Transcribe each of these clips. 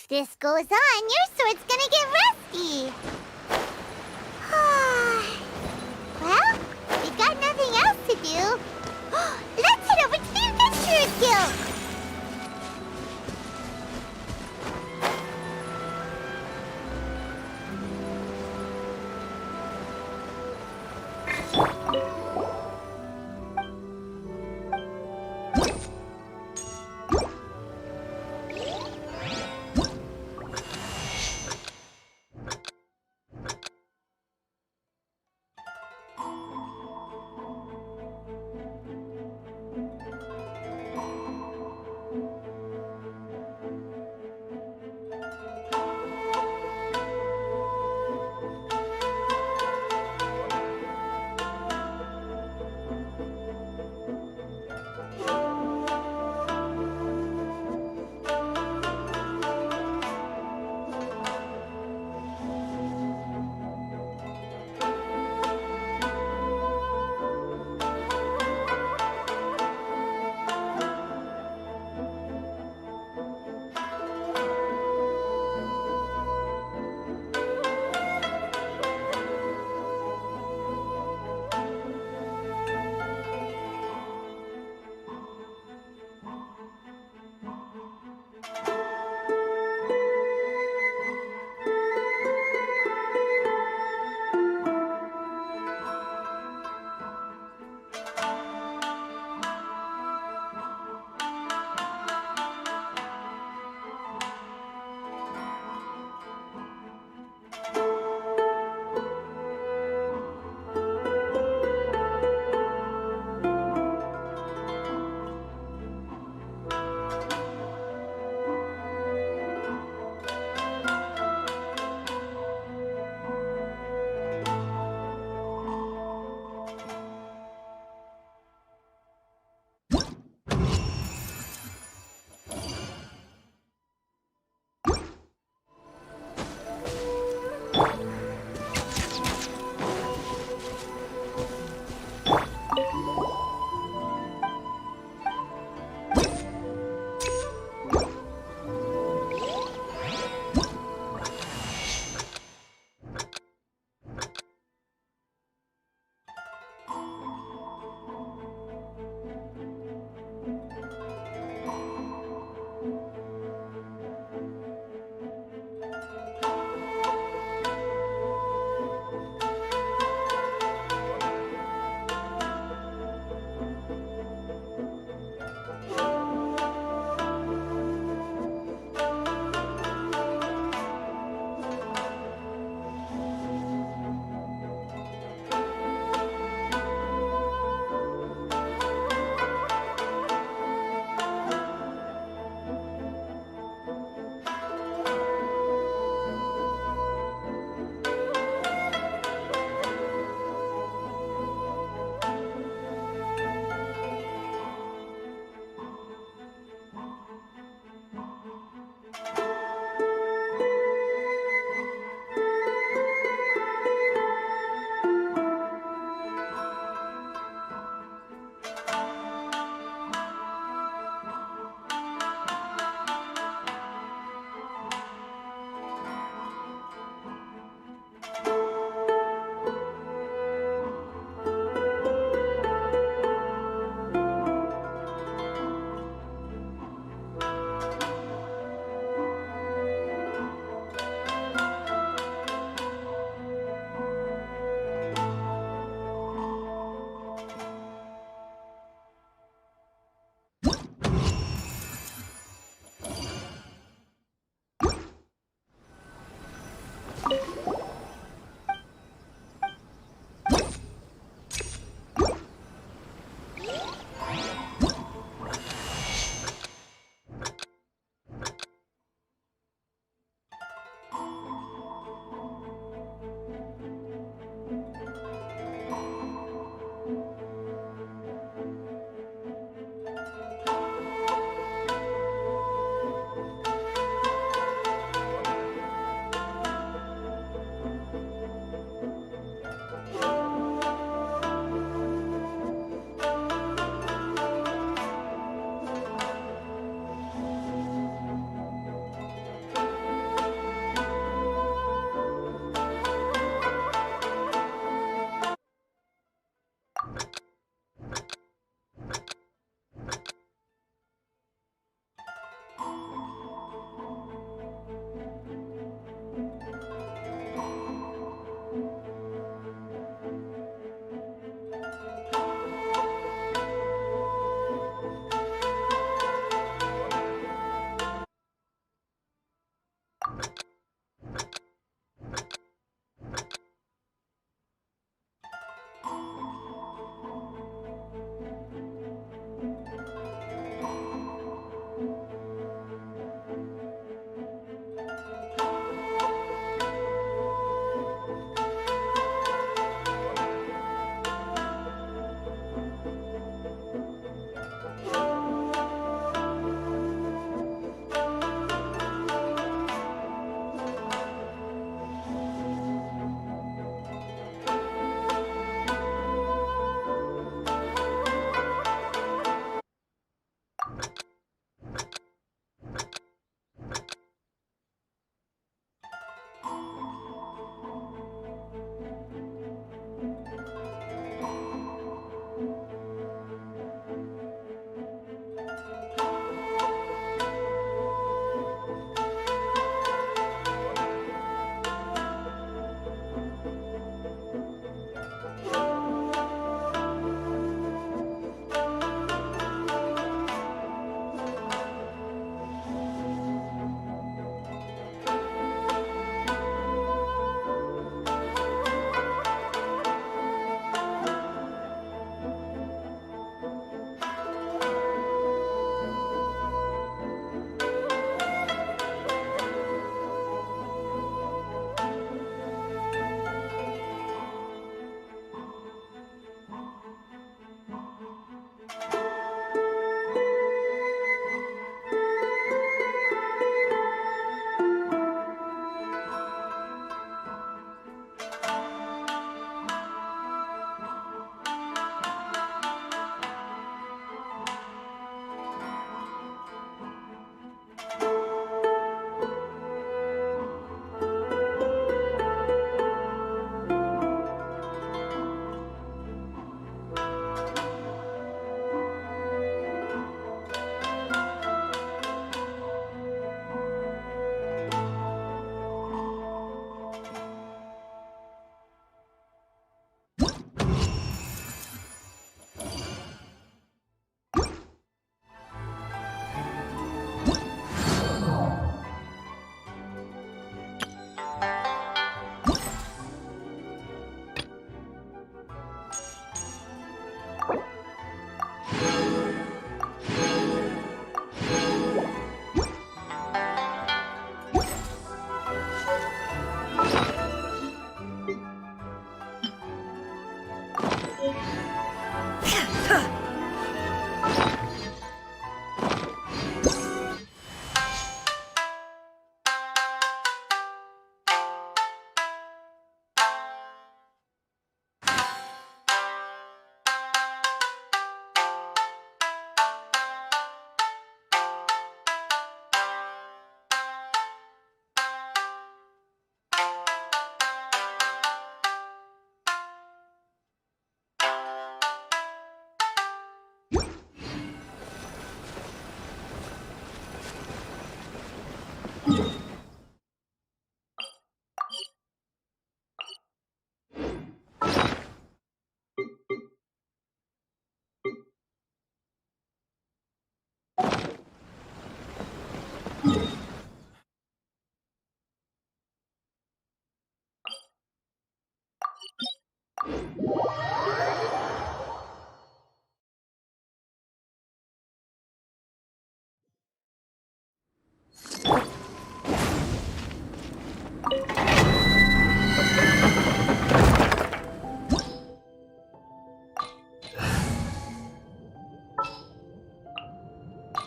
If this goes on, your sword's gonna get rusty. Well, we got nothing else to do. Let's head over to the Adventurers Guild.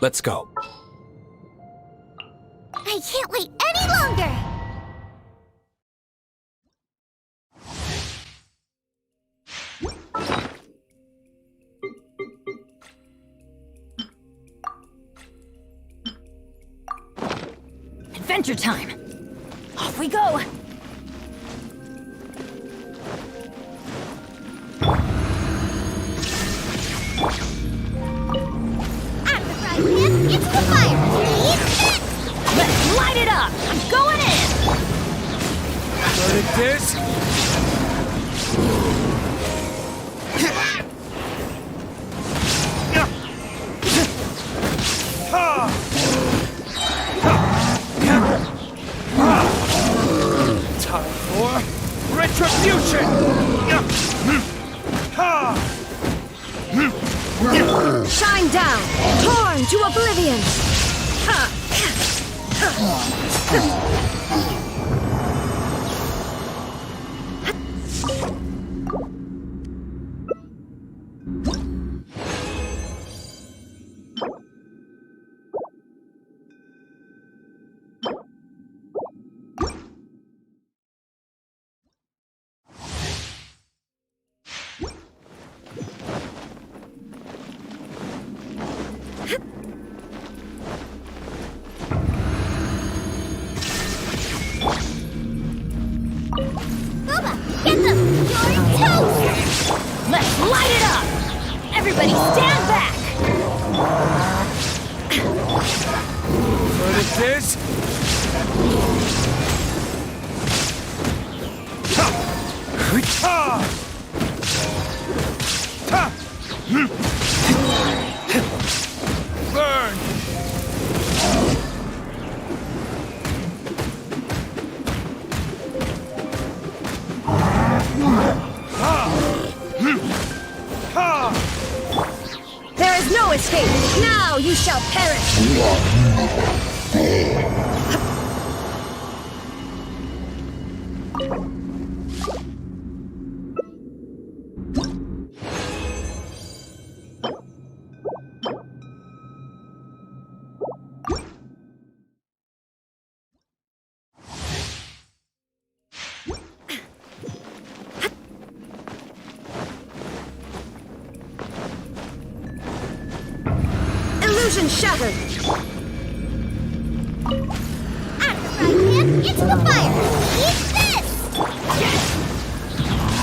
Let's go. I can't wait any longer! Adventure time! Off we go! Out of the frying pan, into the fire! Eat this! Let's light it up! I'm going in! Like this? Time for retribution! Shine down! Torn to oblivion! Boba, get them! You're toast! Let's light it up! Everybody stand back! What is this? Burn! There is no escape! Now you shall perish! Illusion shattered! Out of the frying pan, into the fire! Eat this!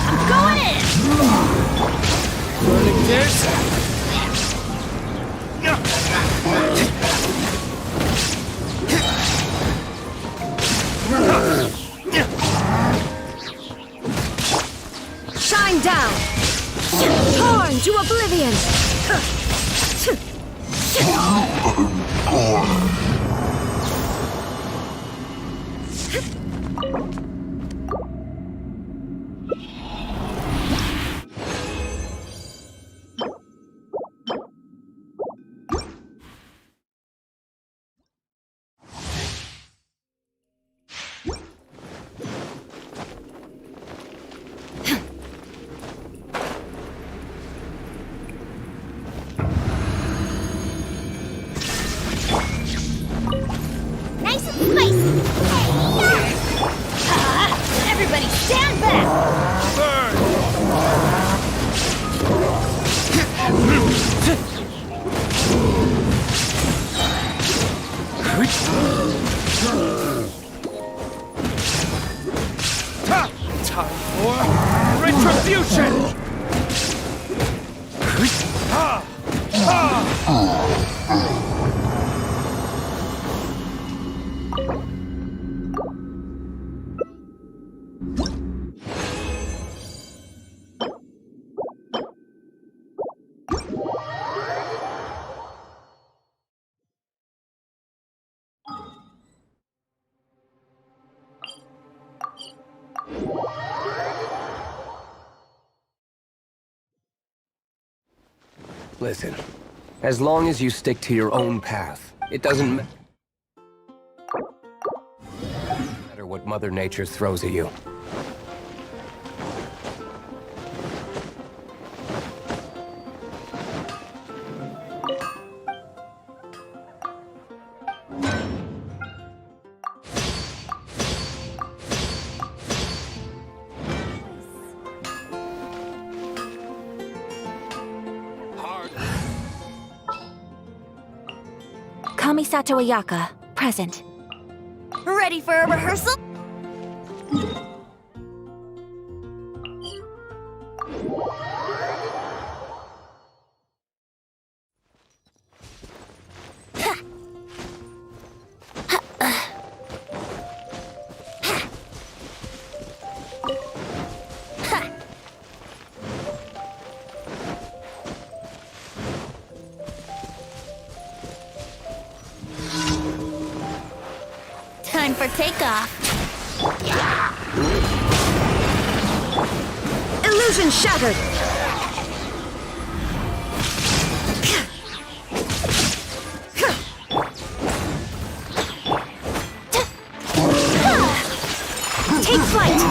I'm going in! Like this? Shine down! Torn to oblivion! Nice and spicy! Everybody stand back! Burn! Time for retribution! Listen, as long as you stick to your own path, it doesn't matter what Mother Nature throws at you. Kamisato Ayaka, present. Ready for a rehearsal? Time for takeoff. Illusion shattered. Take flight.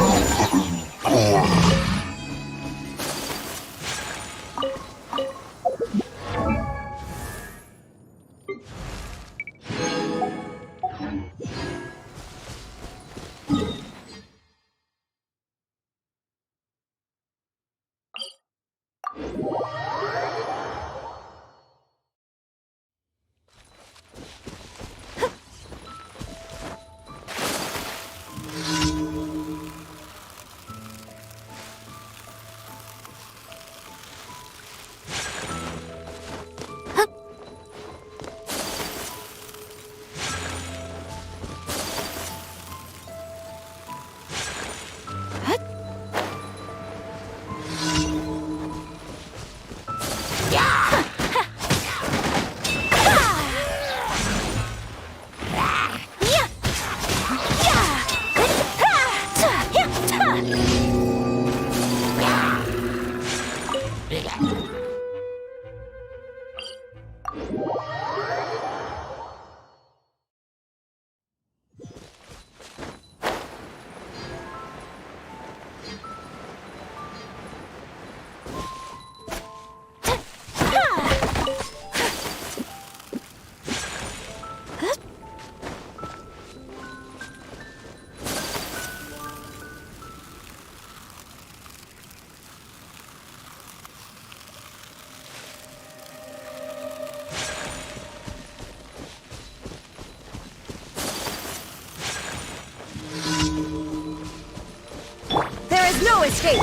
There is no escape!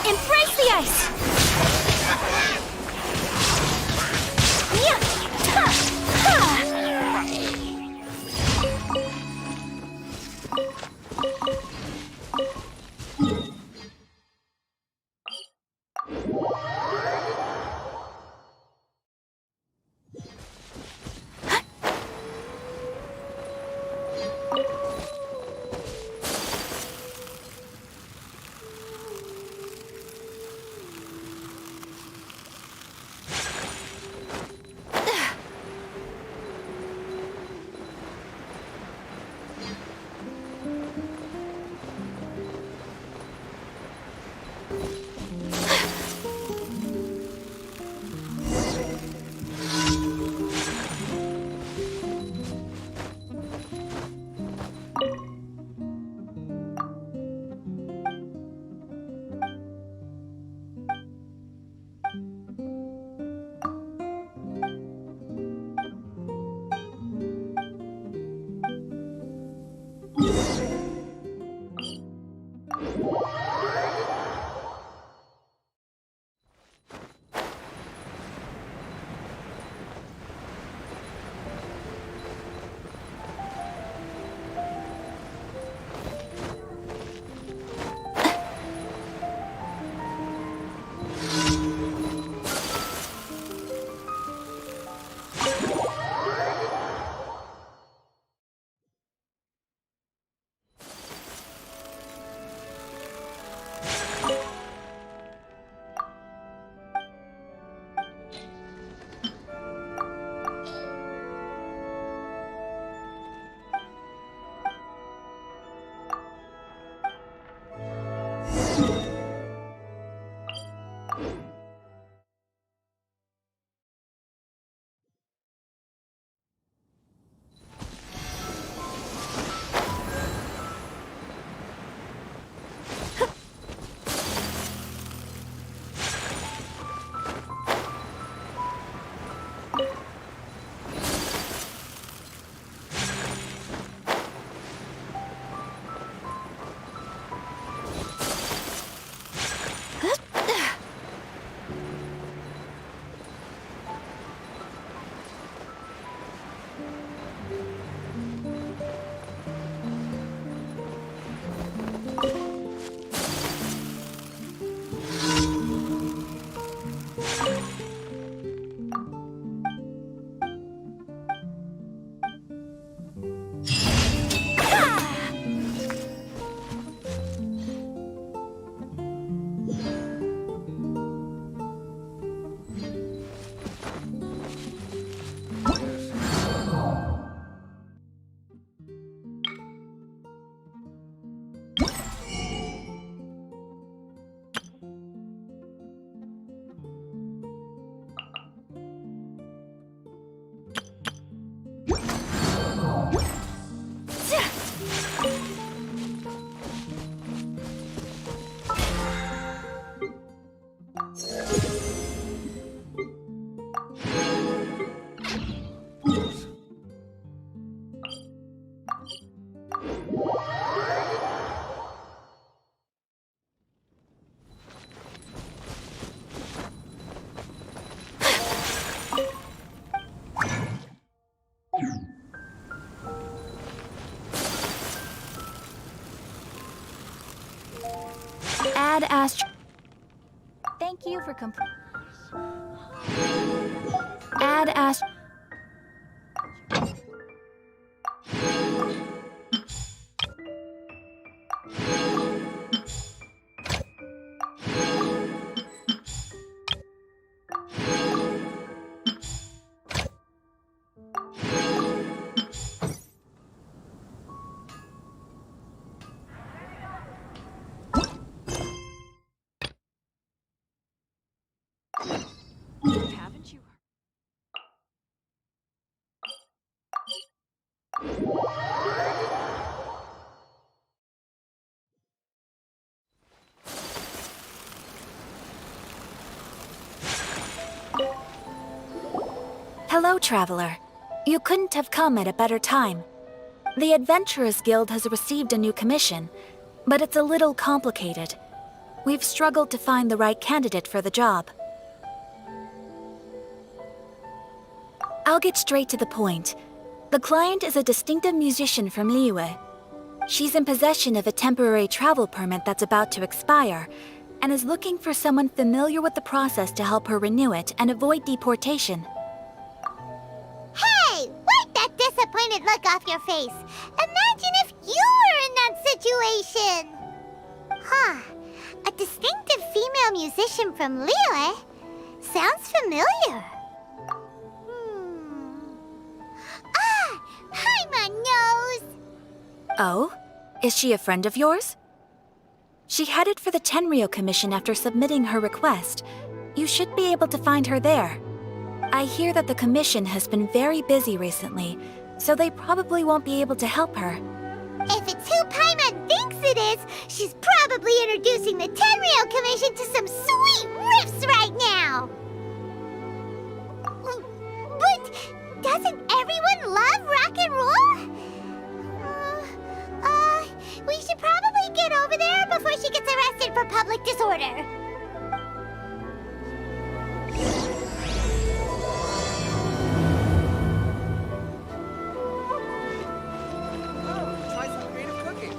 Embrace the ice! Ast... Thank you for Add Ast... Haven't you? Hello, traveler. You couldn't have come at a better time. The Adventurers Guild has received a new commission, but it's a little complicated. We've struggled to find the right candidate for the job. I'll get straight to the point. The client is a distinctive musician from Liyue. She's in possession of a temporary travel permit that's about to expire, and is looking for someone familiar with the process to help her renew it and avoid deportation. Hey, wipe that disappointed look off your face. Imagine if you were in that situation. Huh. A distinctive female musician from Liyue? Sounds familiar. Ah! Paimon knows! Oh? Is she a friend of yours? She headed for the Tenryou Commission after submitting her request. You should be able to find her there. I hear that the commission has been very busy recently, so they probably won't be able to help her. If it's who Paimon thinks it is, she's probably introducing the Tenryou Commission to some sweet riffs right now! But doesn't everyone love rock and roll? We should probably get over there before she gets arrested for public disorder. Try some creative cooking.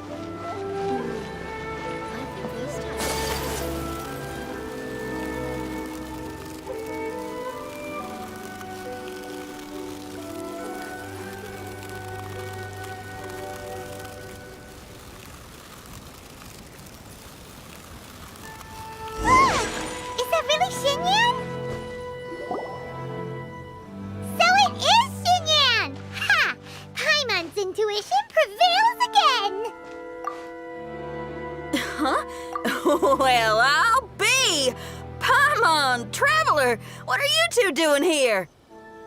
Is that really Xinyan? So it is Xinyan! Ha! Paimon's intuition prevails again! Huh? Well, I'll be! Paimon, Traveler, what are you two doing here?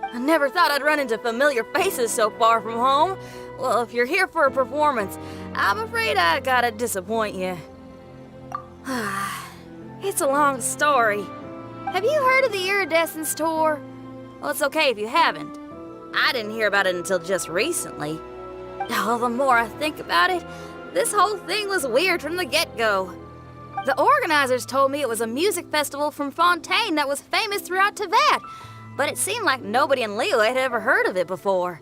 I never thought I'd run into familiar faces so far from home. Well, if you're here for a performance, I'm afraid I gotta disappoint you. It's a long story. Have you heard of the Iridescence Tour? Well, it's okay if you haven't. I didn't hear about it until just recently. Oh, the more I think about it, this whole thing was weird from the get-go. The organizers told me it was a music festival from Fontaine that was famous throughout Teyvat, but it seemed like nobody in Liyue had ever heard of it before.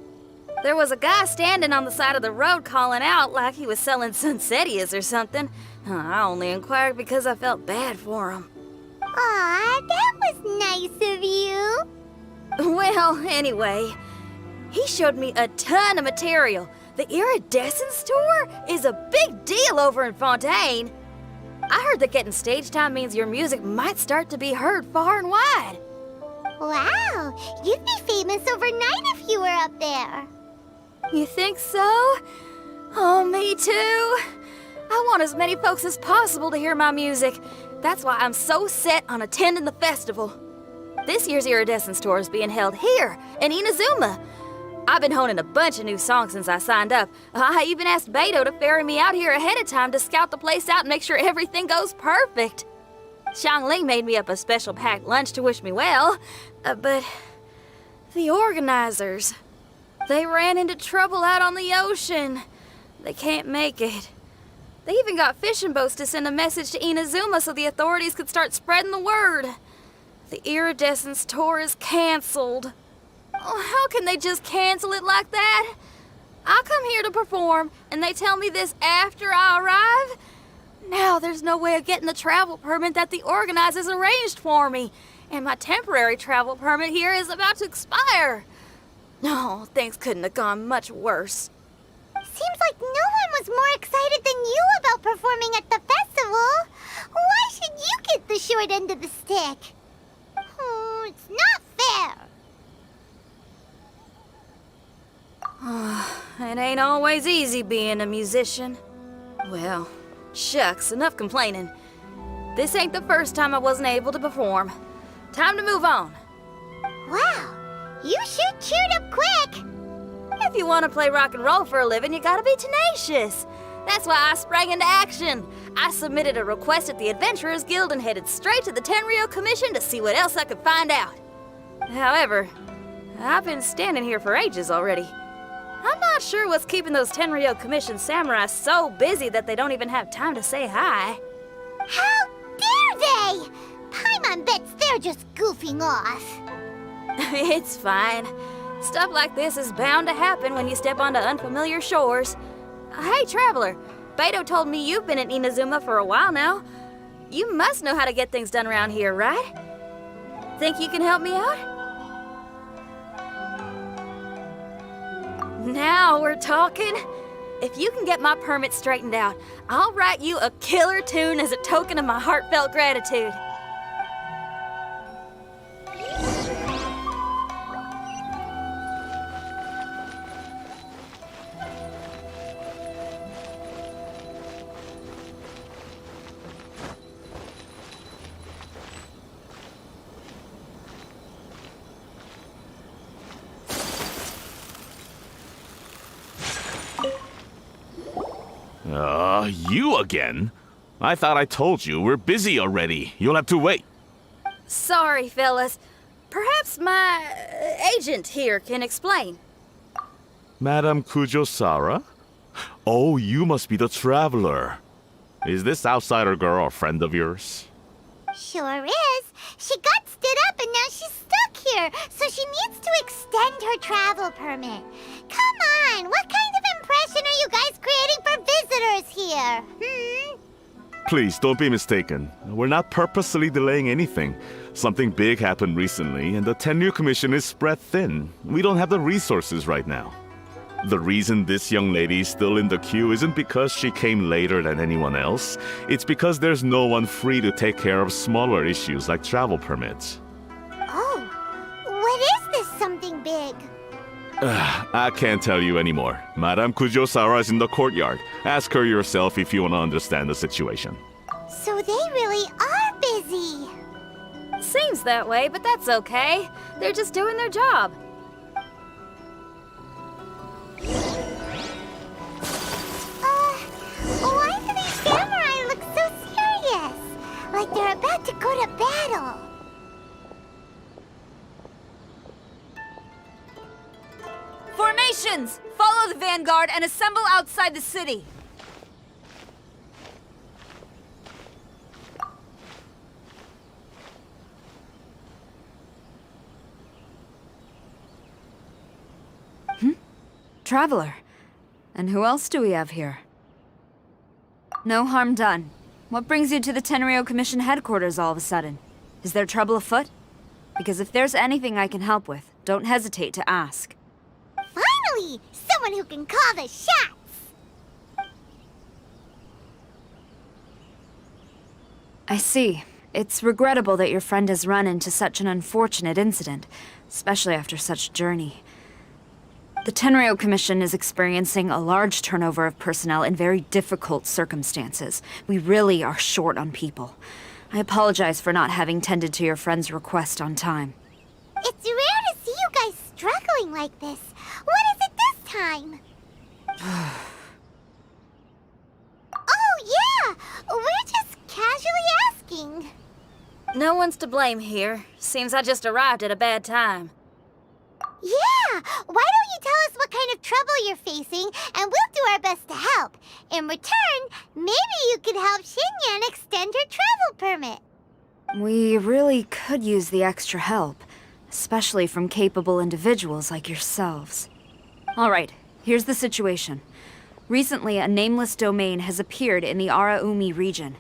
There was a guy standing on the side of the road calling out like he was selling Sunsetias or something. I only inquired because I felt bad for him. Aw, that was nice of you. Well, anyway, he showed me a ton of material. The Iridescence Tour is a big deal over in Fontaine. I heard that getting stage time means your music might start to be heard far and wide. Wow, you'd be famous overnight if you were up there. You think so? Oh, me too. I want as many folks as possible to hear my music. That's why I'm so set on attending the festival. This year's Iridescence Tour is being held here in Inazuma. I've been honing a bunch of new songs since I signed up. I even asked Beto to ferry me out here ahead of time to scout the place out and make sure everything goes perfect. Xiangling made me up a special packed lunch to wish me well, but the organizers, they ran into trouble out on the ocean. They can't make it. They even got fishing boats to send a message to Inazuma so the authorities could start spreading the word. The Iridescence Tour is canceled. Oh, how can they just cancel it like that? I come here to perform, and they tell me this after I arrive? now there's no way of getting the travel permit that the organizers arranged for me. And my temporary travel permit here is about to expire. No, things couldn't have gone much worse. Seems like no one was more excited than you about performing at the festival. Why should you get the short end of the stick? Oh, it's not fair. It ain't always easy being a musician. Well, shucks, enough complaining. This ain't the first time I wasn't able to perform. Time to move on. Wow, you sure cheered up quick. If you want to play rock and roll for a living, you gotta be tenacious. That's why I sprang into action. I submitted a request at the Adventurers Guild and headed straight to the Tenryou Commission to see what else I could find out. However, I've been standing here for ages already. I'm not sure what's keeping those Tenryou Commission samurai so busy that they don't even have time to say hi. How dare they? Paimon bets they're just goofing off. It's fine. Stuff like this is bound to happen when you step onto unfamiliar shores. Hey, traveler. Beto told me you've been in Inazuma for a while now. You must know how to get things done around here, right? Think you can help me out? Now we're talking. If you can get my permit straightened out, I'll write you a killer tune as a token of my heartfelt gratitude. You again? I thought I told you we're busy already. You'll have to wait. Sorry, fellas. Perhaps my agent here can explain. Madame Kujosara? Oh, you must be the traveler. Is this outsider girl a friend of yours? Sure is. She got stood up and now she's stuck here, so she needs to extend her travel permit. Come on, what kind of impression are you guys creating for visitors here? Please, don't be mistaken. We're not purposely delaying anything. Something big happened recently, and the Tenryou Commission is spread thin. We don't have the resources right now. The reason this young lady's still in the queue isn't because she came later than anyone else. It's because there's no one free to take care of smaller issues like travel permits. Oh, what is this something big? I can't tell you anymore. Madame Kujosara is in the courtyard. Ask her yourself if you want to understand the situation. So they really are busy. Seems that way, but that's okay. They're just doing their job. Why do these samurai look so serious? Like they're about to go to battle. Formations! Follow the vanguard and assemble outside the city. Traveler. And who else do we have here? No harm done. What brings you to the Tenryou Commission headquarters all of a sudden? Is there trouble afoot? Because if there's anything I can help with, don't hesitate to ask. Finally! Someone who can call the shots! I see. It's regrettable that your friend has run into such an unfortunate incident, especially after such a journey. The Tenryou Commission is experiencing a large turnover of personnel in very difficult circumstances. We really are short on people. I apologize for not having tended to your friend's request on time. It's rare to see you guys struggling like this. What is it this time? Oh, yeah! We're just casually asking. No one's to blame here. Seems I just arrived at a bad time. Yeah! Why don't you tell us what kind of trouble you're facing, and we'll do our best to help. In return, maybe you could help Xinyan extend her travel permit. We really could use the extra help, especially from capable individuals like yourselves. All right, here's the situation. Recently, a nameless domain has appeared in the Araumi region.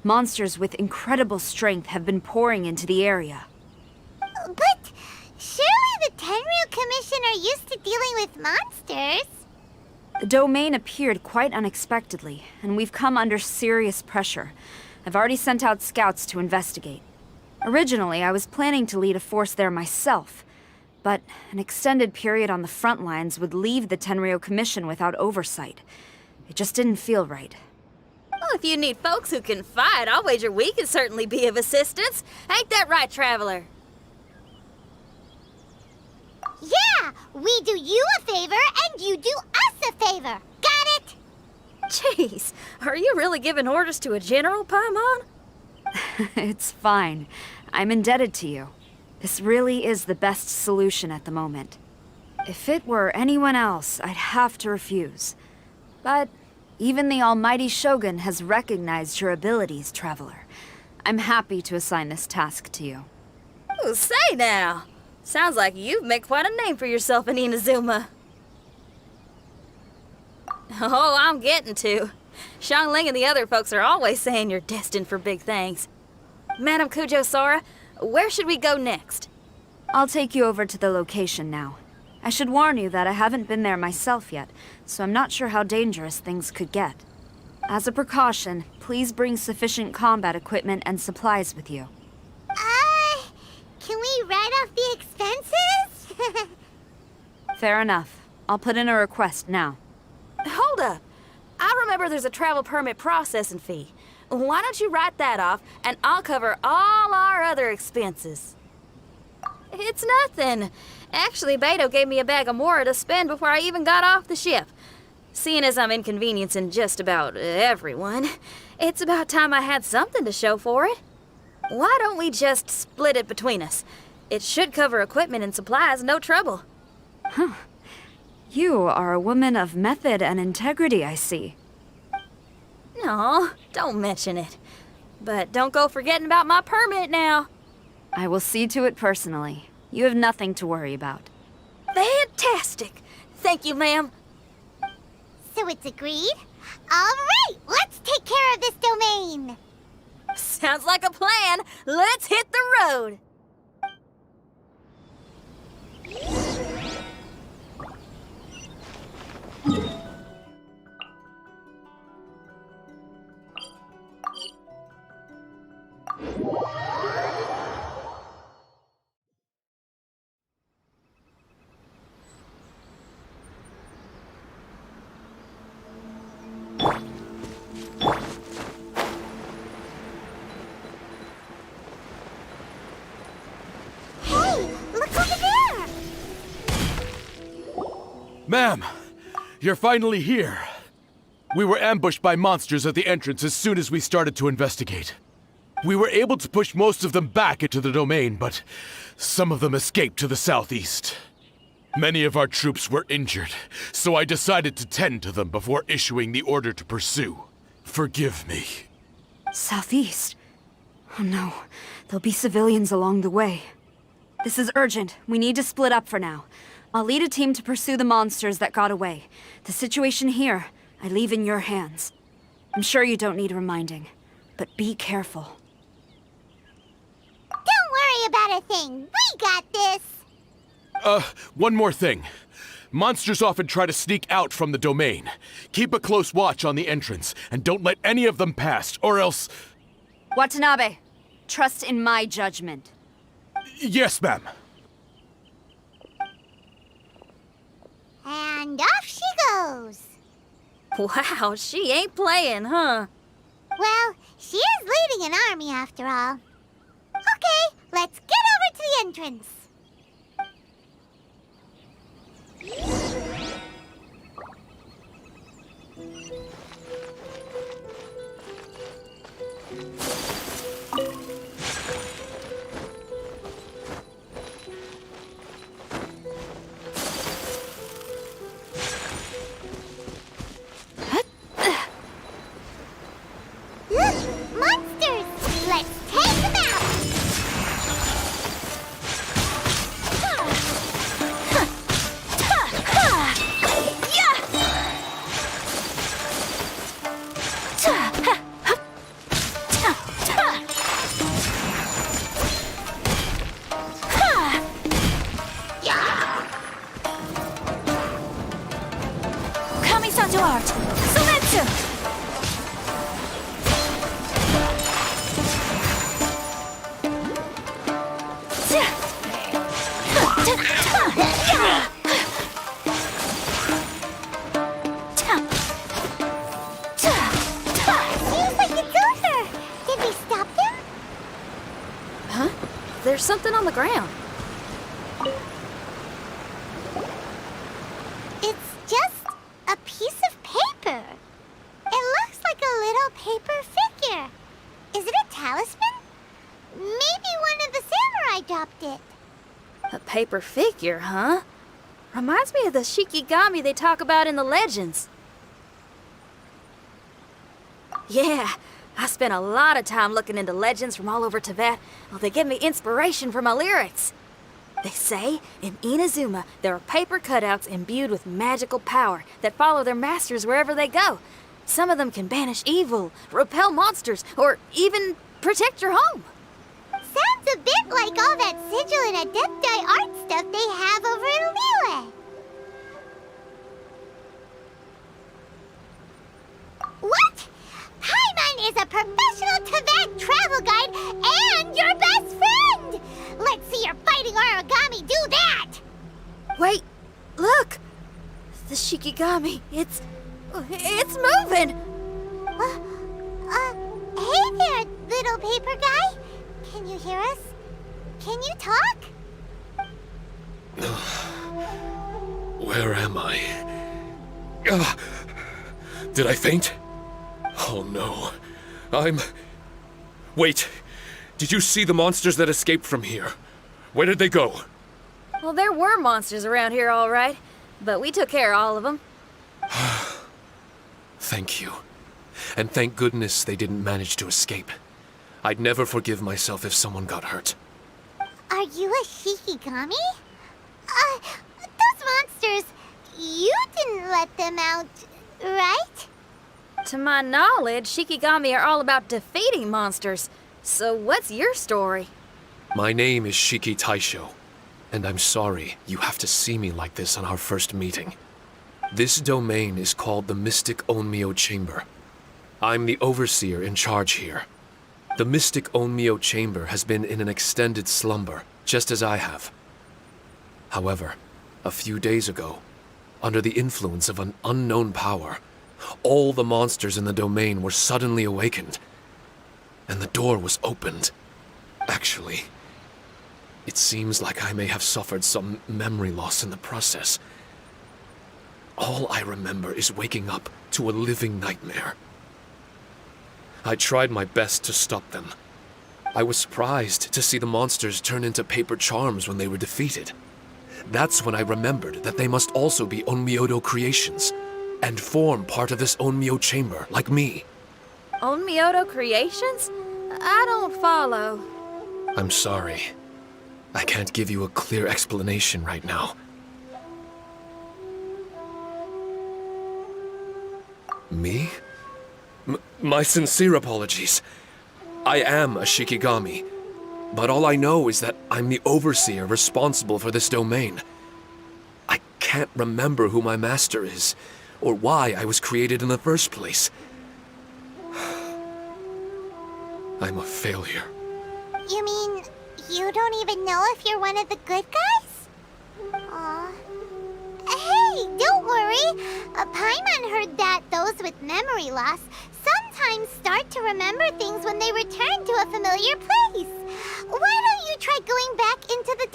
Monsters with incredible strength have been pouring into the area. But surely the Tenryu Commission are used to dealing with monsters. The domain appeared quite unexpectedly, and we've come under serious pressure. I've already sent out scouts to investigate. Originally, I was planning to lead a force there myself, but an extended period on the front lines would leave the Tenryu Commission without oversight. It just didn't feel right. Well, if you need folks who can fight, I'll wager we can certainly be of assistance. Ain't that right, Traveler? Yeah, we do you a favor and you do us a favor. Got it? Jeez, are you really giving orders to a general, Paimon? It's fine. I'm indebted to you. This really is the best solution at the moment. If it were anyone else, I'd have to refuse. But even the almighty Shogun has recognized your abilities, Traveler. I'm happy to assign this task to you. Ooh, say now. Sounds like you've made quite a name for yourself in Inazuma. Oh, I'm getting to. Xiangling and the other folks are always saying you're destined for big things. Madam Kujo Sora, where should we go next? I'll take you over to the location now. I should warn you that I haven't been there myself yet, so I'm not sure how dangerous things could get. As a precaution, please bring sufficient combat equipment and supplies with you. Can we write off the expenses? Fair enough. I'll put in a request now. Hold up. I remember there's a travel permit processing fee. Why don't you write that off, and I'll cover all our other expenses. It's nothing. Actually, Beto gave me a bag of Mora to spend before I even got off the ship. Seeing as I'm inconveniencing just about everyone, it's about time I had something to show for it. Why don't we just split it between us? It should cover equipment and supplies, no trouble. You are a woman of method and integrity, I see. No, don't mention it. But don't go forgetting about my permit now. I will see to it personally. You have nothing to worry about. Fantastic. Thank you, ma'am. So it's agreed? Alright, let's take care of this domain. Sounds like a plan. Let's hit the road. Hey, look over there! Ma'am, you're finally here. We were ambushed by monsters at the entrance as soon as we started to investigate. We were able to push most of them back into the domain, but some of them escaped to the southeast. Many of our troops were injured, so I decided to tend to them before issuing the order to pursue. Forgive me. Southeast? Oh no, there'll be civilians along the way. This is urgent. We need to split up for now. I'll lead a team to pursue the monsters that got away. The situation here, I leave in your hands. I'm sure you don't need reminding, but be careful. Don't worry about a thing. We got this. One more thing. Monsters often try to sneak out from the domain. Keep a close watch on the entrance, and don't let any of them pass, or else... Watanabe, trust in my judgment. Yes, ma'am. And off she goes. Wow, she ain't playing, huh? Well, she is leading an army after all. Okay, let's get over to the entrance. Look, monsters! Let's take them out! There's something on the ground. It's just a piece of paper. It looks like a little paper figure. Is it a talisman? Maybe one of the samurai dropped it. A paper figure, huh? Reminds me of the Shikigami they talk about in the legends. Yeah, I spent a lot of time looking into legends from all over Tibet. Well, they give me inspiration for my lyrics. They say in Inazuma there are paper cutouts imbued with magical power that follow their masters wherever they go. Some of them can banish evil, repel monsters, or even protect your home. Sounds a bit like all that sigil and adepti art stuff they have over in Liyue. What? Paimon is a professional Tibet travel guide and your best friend! Let's see your fighting origami do that! Wait, look! The Shikigami, it's moving! Hey there, little paper guy. Can you hear us? Can you talk? Where am I? Did I faint? Oh no. Wait. Did you see the monsters that escaped from here? Where did they go? Well, there were monsters around here, all right. But we took care of all of them. Thank you. And thank goodness they didn't manage to escape. I'd never forgive myself if someone got hurt. Are you a Shikigami? Those monsters, you didn't let them out, right? To my knowledge, Shikigami are all about defeating monsters. So what's your story? My name is Shiki Taisho, and I'm sorry you have to see me like this on our first meeting. This domain is called the Mystic Onmyo Chamber. I'm the overseer in charge here. The Mystic Onmyo Chamber has been in an extended slumber, just as I have. However, a few days ago, under the influence of an unknown power, all the monsters in the domain were suddenly awakened, and the door was opened. Actually, it seems like I may have suffered some memory loss in the process. All I remember is waking up to a living nightmare. I tried my best to stop them. I was surprised to see the monsters turn into paper charms when they were defeated. That's when I remembered that they must also be Onmyodo creations, and form part of this Onmyo chamber, like me. Onmyodo creations? I don't follow. I'm sorry. I can't give you a clear explanation right now. Me? My sincere apologies. I am a Shikigami, but all I know is that I'm the overseer responsible for this domain. I can't remember who my master is, or why I was created in the first place. I'm a failure. You mean you don't even know if you're one of the good guys? Aw. Hey, don't worry. Paimon heard that those with memory loss sometimes start to remember things when they return to a familiar place. Why don't you try going back into the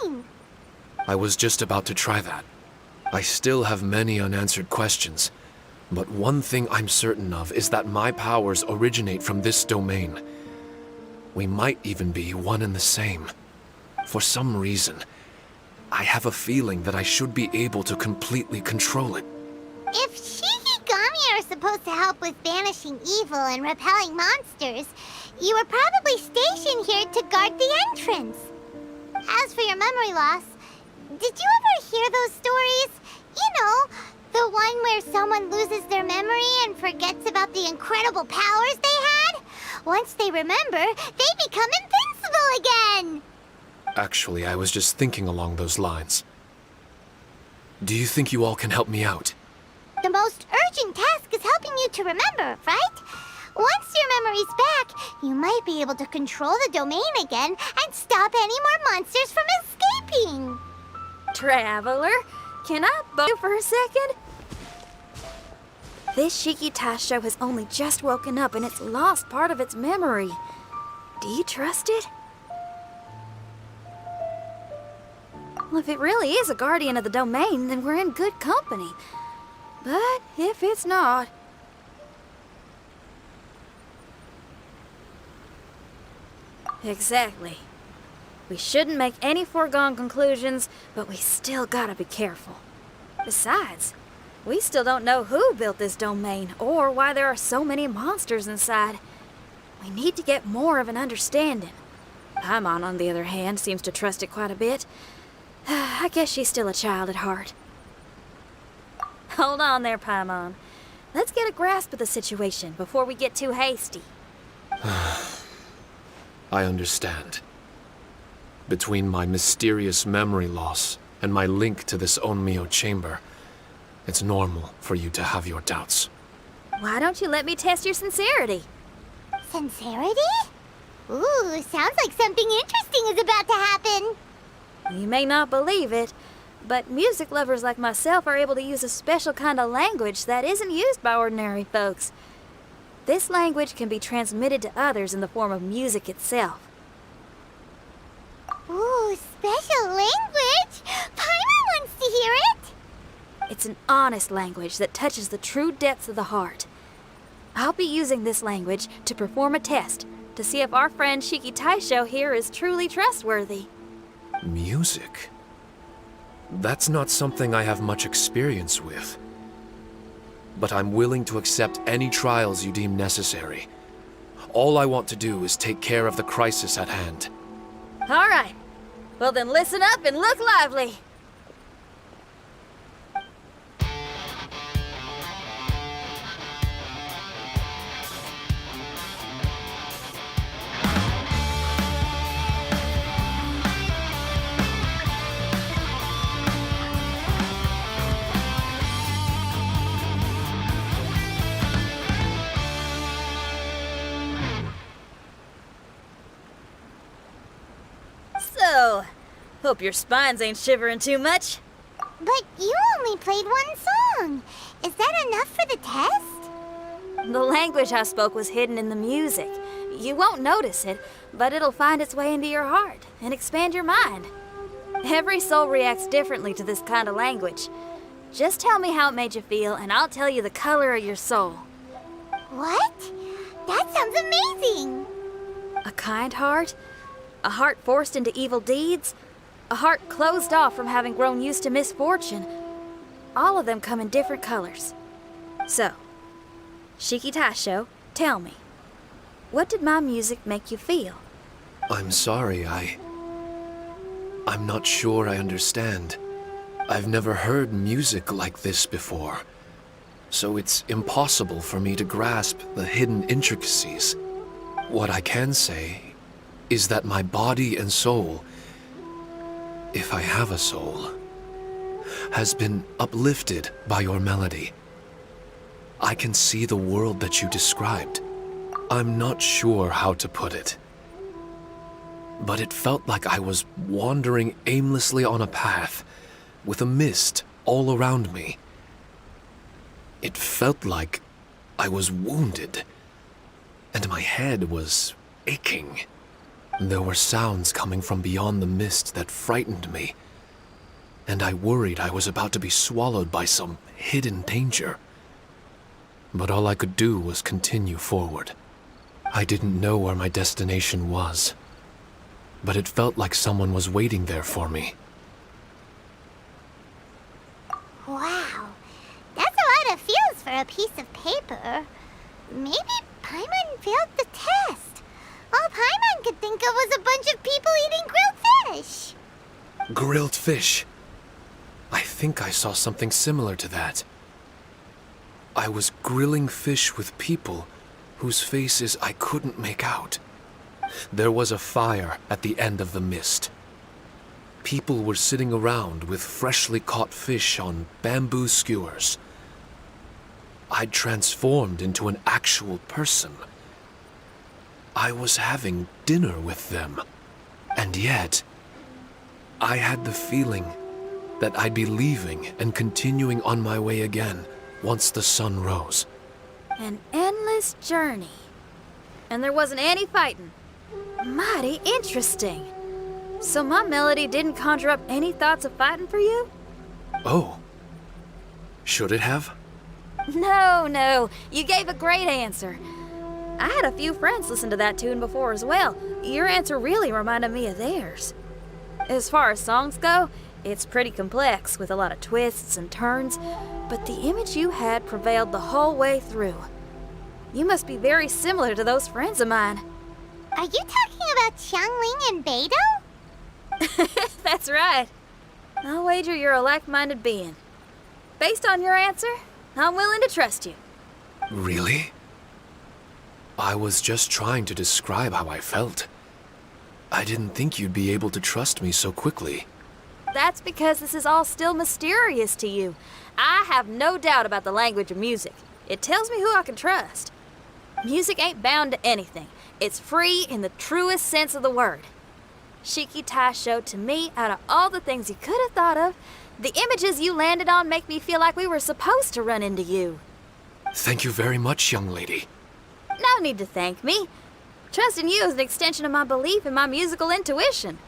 domain? I was just about to try that. I still have many unanswered questions, but one thing I'm certain of is that my powers originate from this domain. We might even be one and the same. For some reason, I have a feeling that I should be able to completely control it. If Shikigami are supposed to help with banishing evil and repelling monsters, you were probably stationed here to guard the entrance. As for your memory loss, did you ever hear those stories? You know, the one where someone loses their memory and forgets about the incredible powers they had? Once they remember, they become invincible again! Actually, I was just thinking along those lines. Do you think you all can help me out? The most urgent task is helping you to remember, right? Once your memory's back, you might be able to control the domain again and stop any more monsters from escaping. Traveler, can I bug you for a second? This Shiki Taisho has only just woken up and it's lost part of its memory. Do you trust it? Well, if it really is a guardian of the domain, then we're in good company. But if it's not... Exactly. We shouldn't make any foregone conclusions, but we still gotta be careful. Besides, we still don't know who built this domain or why there are so many monsters inside. We need to get more of an understanding. Paimon, on the other hand, seems to trust it quite a bit. I guess she's still a child at heart. Hold on there, Paimon. Let's get a grasp of the situation before we get too hasty. I understand. Between my mysterious memory loss and my link to this Onmyo chamber, it's normal for you to have your doubts. Why don't you let me test your sincerity? Sincerity? Ooh, sounds like something interesting is about to happen. You may not believe it, but music lovers like myself are able to use a special kind of language that isn't used by ordinary folks. This language can be transmitted to others in the form of music itself. Ooh, special language? Paimon wants to hear it. It's an honest language that touches the true depths of the heart. I'll be using this language to perform a test to see if our friend Shiki Taisho here is truly trustworthy. Music? That's not something I have much experience with. But I'm willing to accept any trials you deem necessary. All I want to do is take care of the crisis at hand. All right. Well then listen up and look lively. So, hope your spines ain't shivering too much. But you only played one song. Is that enough for the test? The language I spoke was hidden in the music. You won't notice it, but it'll find its way into your heart and expand your mind. Every soul reacts differently to this kind of language. Just tell me how it made you feel, and I'll tell you the color of your soul. What? That sounds amazing. A kind heart? A heart forced into evil deeds? A heart closed off from having grown used to misfortune? All of them come in different colors. So, Shiki Taisho, tell me, what did my music make you feel? I'm sorry, I'm not sure I understand. I've never heard music like this before, so it's impossible for me to grasp the hidden intricacies. What I can say is that my body and soul, if I have a soul, has been uplifted by your melody. I can see the world that you described. I'm not sure how to put it, but it felt like I was wandering aimlessly on a path with a mist all around me. It felt like I was wounded, and my head was aching. There were sounds coming from beyond the mist that frightened me, and I worried I was about to be swallowed by some hidden danger. But all I could do was continue forward. I didn't know where my destination was, but it felt like someone was waiting there for me. Wow. That's a lot of feels for a piece of paper. Maybe Paimon failed the test. All Paimon could think of was a bunch of people eating grilled fish. Grilled fish. I think I saw something similar to that. I was grilling fish with people whose faces I couldn't make out. There was a fire at the end of the mist. People were sitting around with freshly caught fish on bamboo skewers. I'd transformed into an actual person. I was having dinner with them. And yet, I had the feeling that I'd be leaving and continuing on my way again once the sun rose. An endless journey. And there wasn't any fighting. Mighty interesting. So my melody didn't conjure up any thoughts of fighting for you? Oh. Should it have? No, you gave a great answer. I had a few friends listen to that tune before as well. Your answer really reminded me of theirs. As far as songs go, it's pretty complex with a lot of twists and turns, but the image you had prevailed the whole way through. You must be very similar to those friends of mine. Are you talking about Xiangling and Beidou? That's right. I'll wager you're a like-minded being. Based on your answer, I'm willing to trust you. Really? I was just trying to describe how I felt. I didn't think you'd be able to trust me so quickly. That's because this is all still mysterious to you. I have no doubt about the language of music. It tells me who I can trust. Music ain't bound to anything. It's free in the truest sense of the word. Shiki Tai showed to me, out of all the things you could have thought of, the images you landed on make me feel like we were supposed to run into you. Thank you very much, young lady. No need to thank me. Trusting you is an extension of my belief in my musical intuition.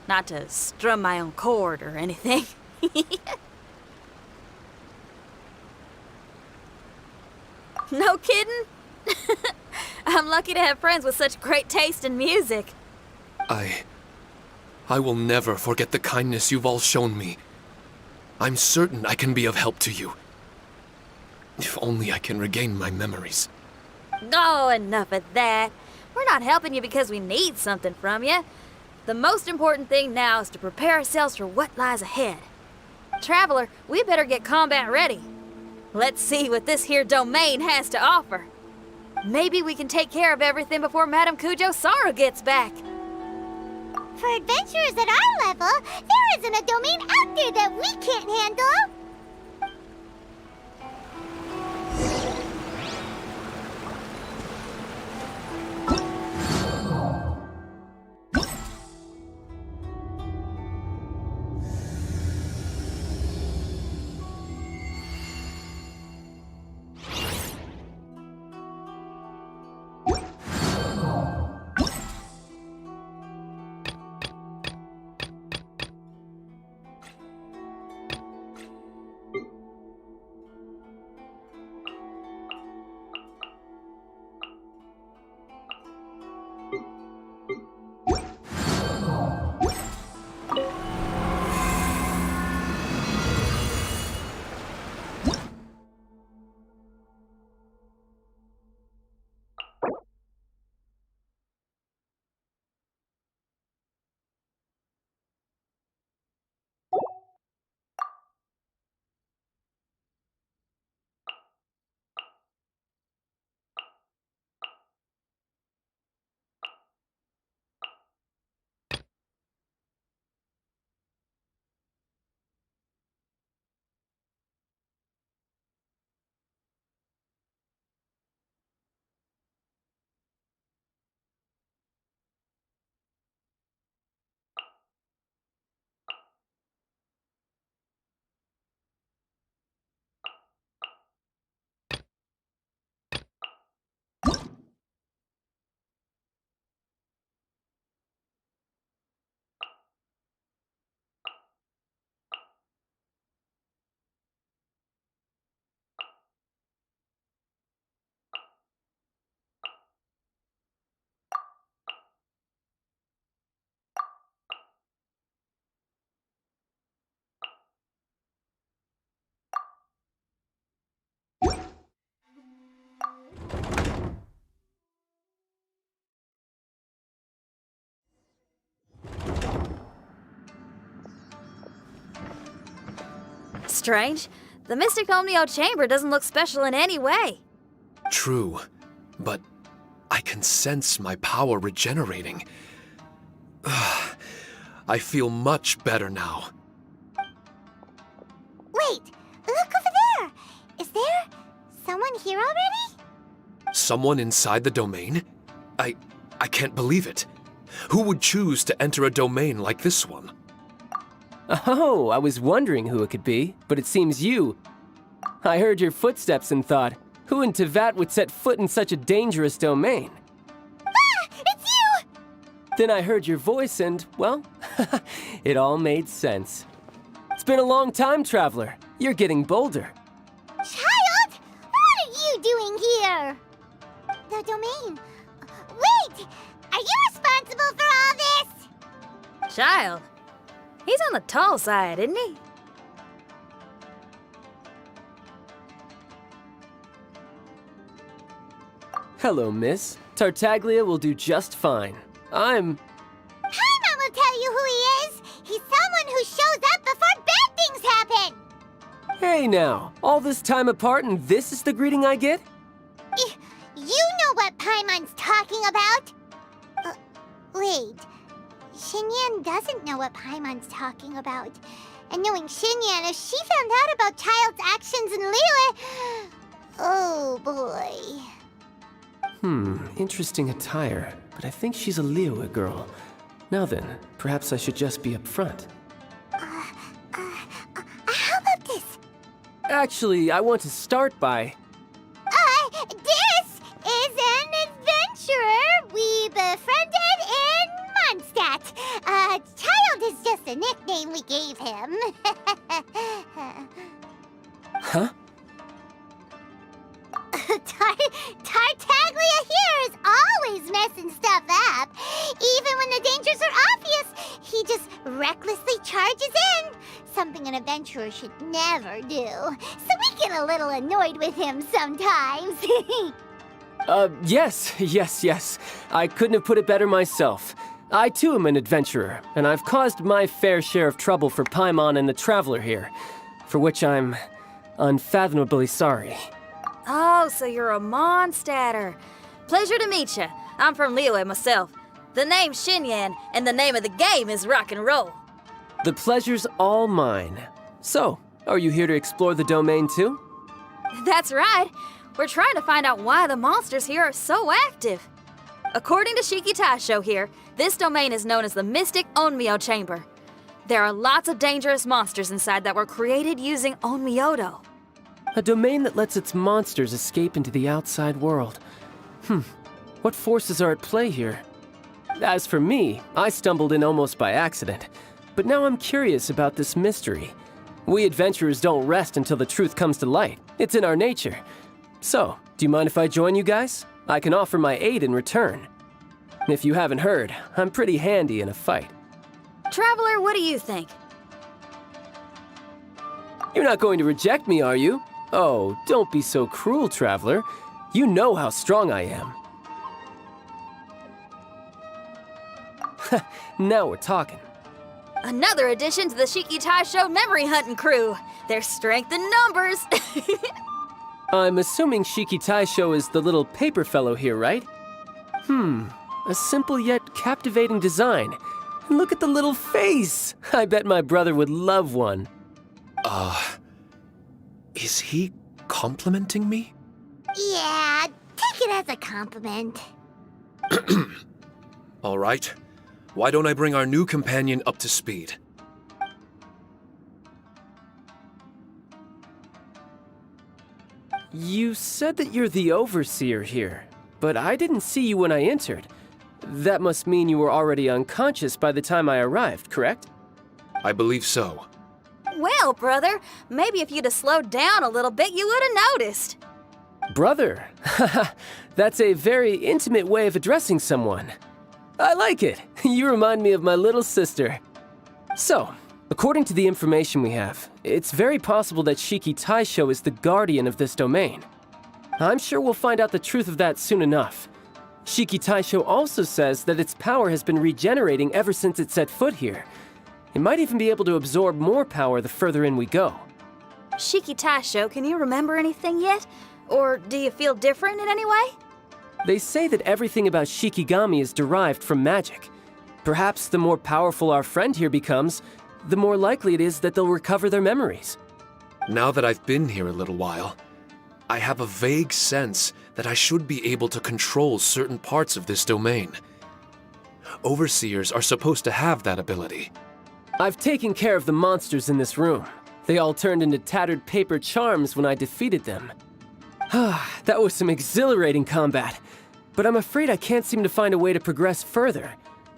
Not to strum my own chord or anything. No kidding? I'm lucky to have friends with such great taste in music. I will never forget the kindness you've all shown me. I'm certain I can be of help to you. If only I can regain my memories. Oh, enough of that. We're not helping you because we need something from you. The most important thing now is to prepare ourselves for what lies ahead. Traveler, we better get combat ready. Let's see what this here domain has to offer. Maybe we can take care of everything before Madame Kujo Sara gets back. For adventurers at our level, there isn't a domain out there that we can't handle. Strange. The Mystic Omnio Chamber doesn't look special in any way. True, but I can sense my power regenerating. I feel much better now. Wait, look over there. Is there someone here already? Someone inside the domain? I can't believe it. Who would choose to enter a domain like this one? Oh, I was wondering who it could be, but it seems you. I heard your footsteps and thought, who in Tevat would set foot in such a dangerous domain? Ah, it's you! Then I heard your voice and, well, It all made sense. It's been a long time, Traveler. You're getting bolder. Child! What are you doing here? The domain. Wait! Are you responsible for all this? Child. He's on the tall side, isn't he? Hello, miss. Tartaglia will do just fine. Paimon will tell you who he is. He's someone who shows up before bad things happen. Hey now, all this time apart and this is the greeting I get? You know what Paimon's talking about? Wait. Xinyan doesn't know what Paimon's talking about. And knowing Xinyan, if she found out about Child's actions in Liyue... Oh boy. Interesting attire, but I think she's a Liyue girl. Now then, perhaps I should just be upfront. How about this? Actually, I want to start by... This is an adventurer we befriended in Mondstadt. Child is just a nickname we gave him. Huh? Tartaglia here is always messing stuff up. Even when the dangers are obvious, he just recklessly charges in. Something an adventurer should never do. So we get a little annoyed with him sometimes. Yes. I couldn't have put it better myself. I too am an adventurer, and I've caused my fair share of trouble for Paimon and the Traveler here, for which I'm unfathomably sorry. Oh, so you're a Mondstadter. Pleasure to meet you. I'm from Liyue myself. The name's Xinyan, and the name of the game is rock and roll. The pleasure's all mine. So, are you here to explore the domain too? That's right. We're trying to find out why the monsters here are so active. According to Shiki Taisho here, this domain is known as the Mystic Onmyo Chamber. There are lots of dangerous monsters inside that were created using Onmyodo. A domain that lets its monsters escape into the outside world. What forces are at play here? As for me, I stumbled in almost by accident. But now I'm curious about this mystery. We adventurers don't rest until the truth comes to light. It's in our nature. So, do you mind if I join you guys? I can offer my aid in return. If you haven't heard, I'm pretty handy in a fight. Traveler, what do you think? You're not going to reject me, are you? Oh, don't be so cruel, Traveler. You know how strong I am. Now we're talking. Another addition to the Shiki Taisho memory hunting crew. There's strength in numbers. I'm assuming Shiki Taisho is the little paper fellow here, right? A simple yet captivating design. And look at the little face! I bet my brother would love one. Is he complimenting me? Yeah, take it as a compliment. All right. Why don't I bring our new companion up to speed? You said that you're the overseer here, but I didn't see you when I entered. That must mean you were already unconscious by the time I arrived, correct? I believe so. Well, brother, maybe if you'd have slowed down a little bit, you would have noticed. Brother? That's a very intimate way of addressing someone. I like it. You remind me of my little sister. So, according to the information we have, it's very possible that Shiki Taisho is the guardian of this domain. I'm sure we'll find out the truth of that soon enough. Shiki Taisho also says that its power has been regenerating ever since it set foot here. It might even be able to absorb more power the further in we go. Shiki Taisho, can you remember anything yet? Or do you feel different in any way? They say that everything about Shikigami is derived from magic. Perhaps the more powerful our friend here becomes, the more likely it is that they'll recover their memories. Now that I've been here a little while, I have a vague sense that I should be able to control certain parts of this domain. Overseers are supposed to have that ability. I've taken care of the monsters in this room. They all turned into tattered paper charms when I defeated them. That was some exhilarating combat, but I'm afraid I can't seem to find a way to progress further.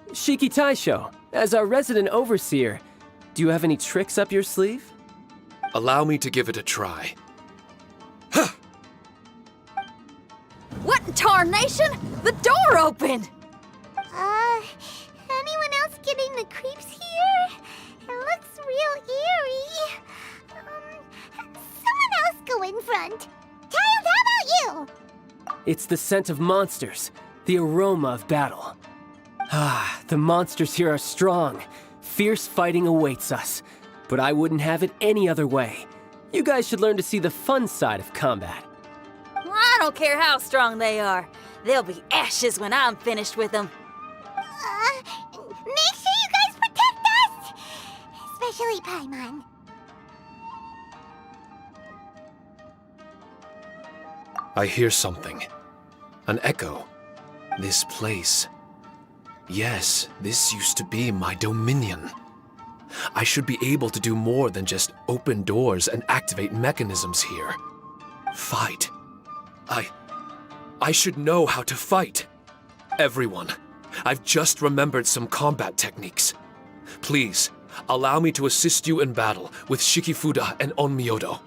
Shiki Taisho, As our resident overseer, do you have any tricks up your sleeve? Allow me to give it a try. What in tarnation? The door opened! Anyone else getting the creeps here? It looks real eerie. Someone else go in front. Child, how about you? It's the scent of monsters, the aroma of battle. Ah, the monsters here are strong. Fierce fighting awaits us. But I wouldn't have it any other way. You guys should learn to see the fun side of combat. Well, I don't care how strong they are. They'll be ashes when I'm finished with them. Make sure you guys protect us! Especially Paimon. I hear something. An echo. This place. Yes, this used to be my dominion. I should be able to do more than just open doors and activate mechanisms here. Fight. I should know how to fight. Everyone, I've just remembered some combat techniques. Please, allow me to assist you in battle with Shikifuda and Onmyodo.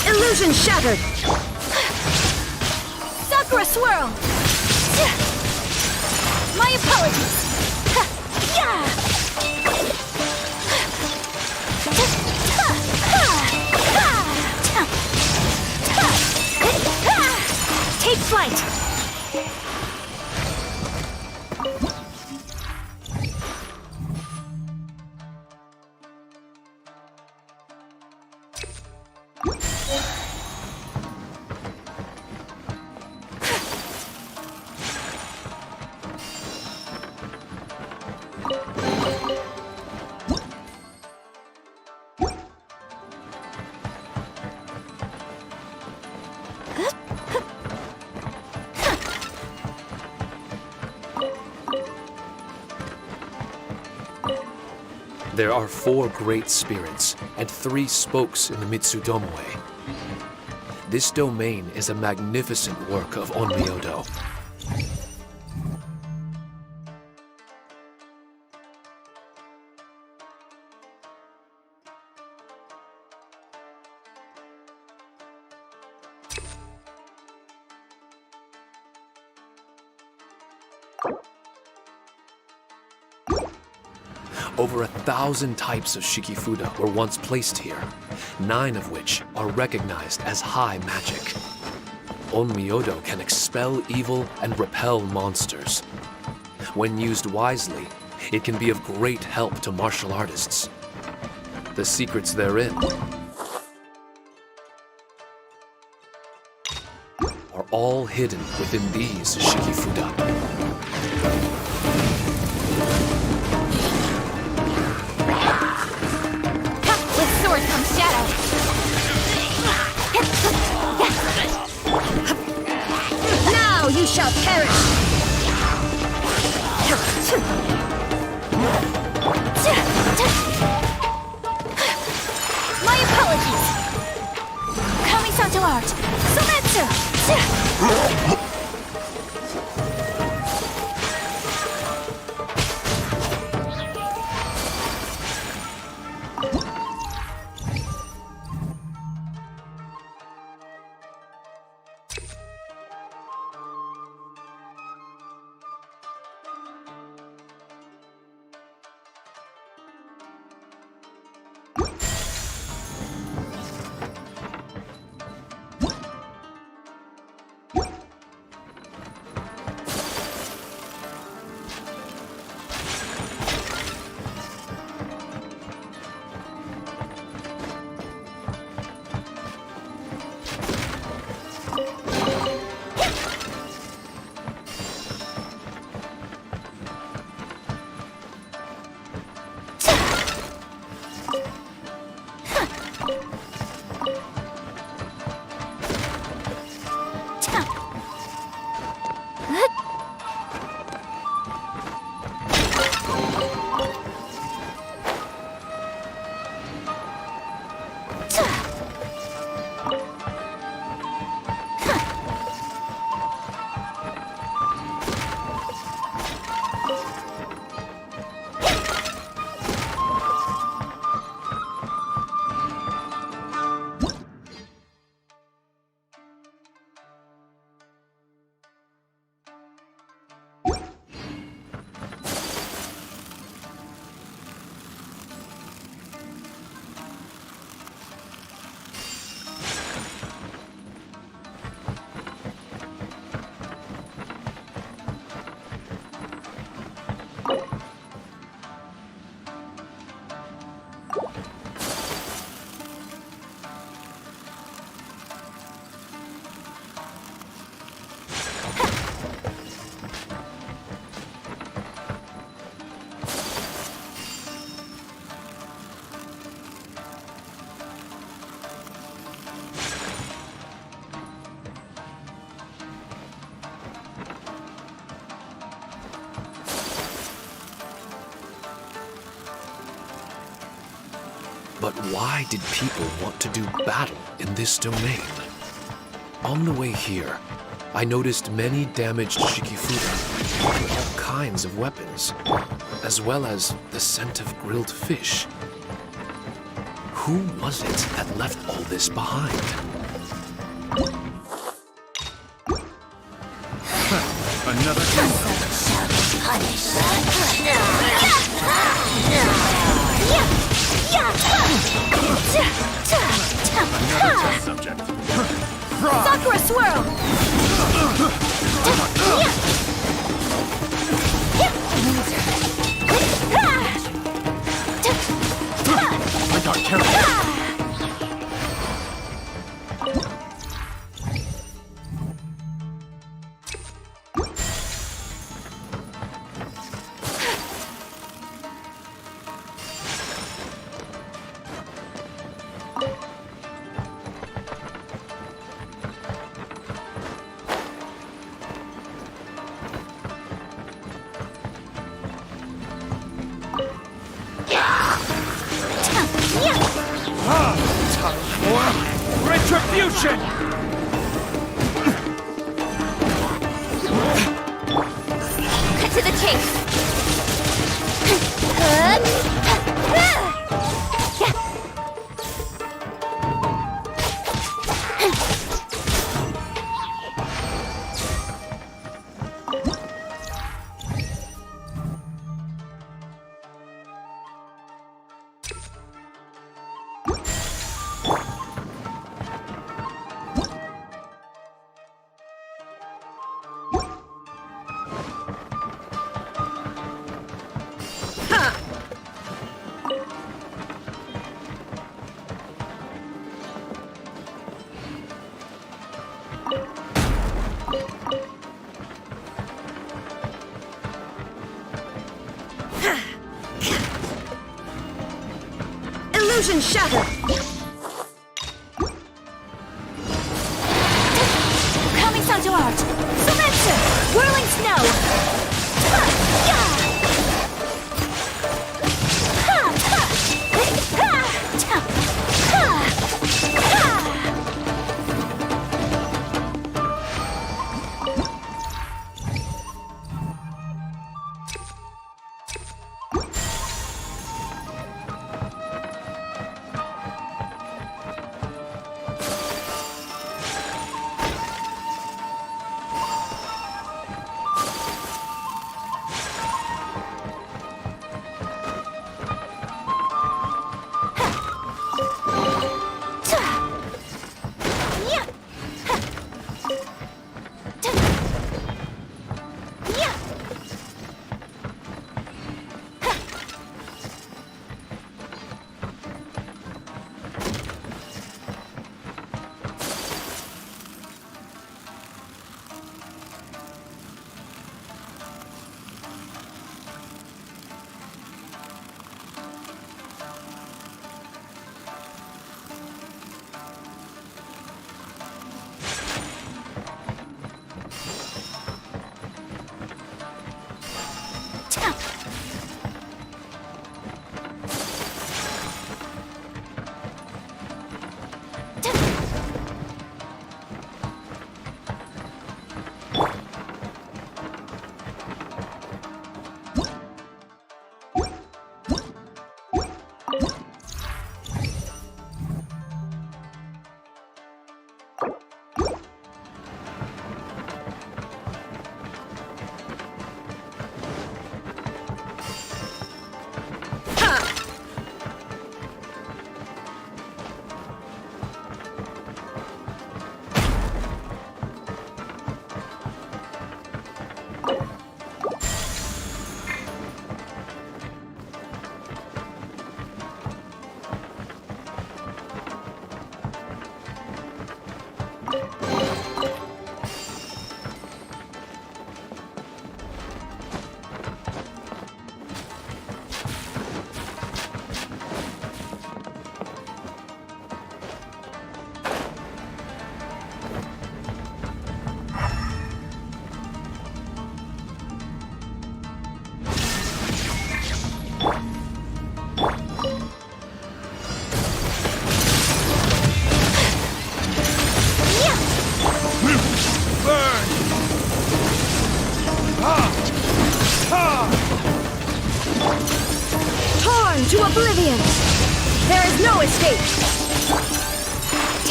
Illusion shattered! Sakura swirl! My apologies! Take flight! There are 4 great spirits and 3 spokes in the Mitsudomoe. This domain is a magnificent work of Onmyodo. Over 1,000 types of Shikifuda were once placed here, 9 of which are recognized as high magic. Onmyodo can expel evil and repel monsters. When used wisely, it can be of great help to martial artists. The secrets therein are all hidden within these Shikifuda. Sword comes shadow! Now you shall perish! My apologies! Kami-santo art! Sometsu! But why did people want to do battle in this domain? On the way here, I noticed many damaged Shikifuda with all kinds of weapons, as well as the scent of grilled fish. Who was it that left all this behind? Another test subject. Sakura swirl! I got carried. Retribution! Cut to the chase! Illusion shatter! Coming sound to art! Surrender! Whirling snow!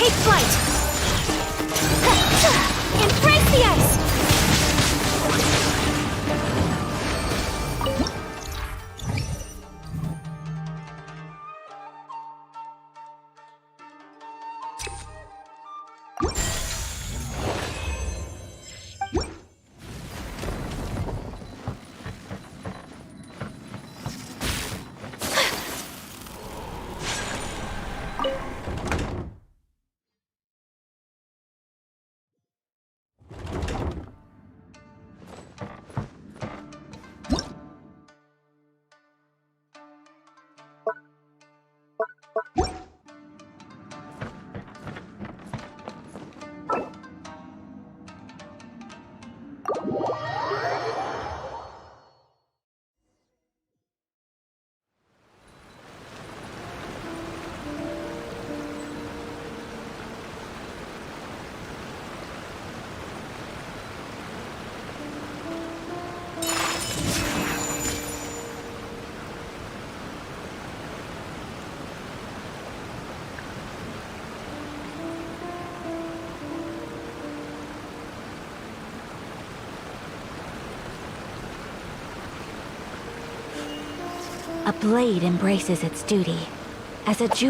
Take flight! Embrace the ice! A blade embraces its duty. As a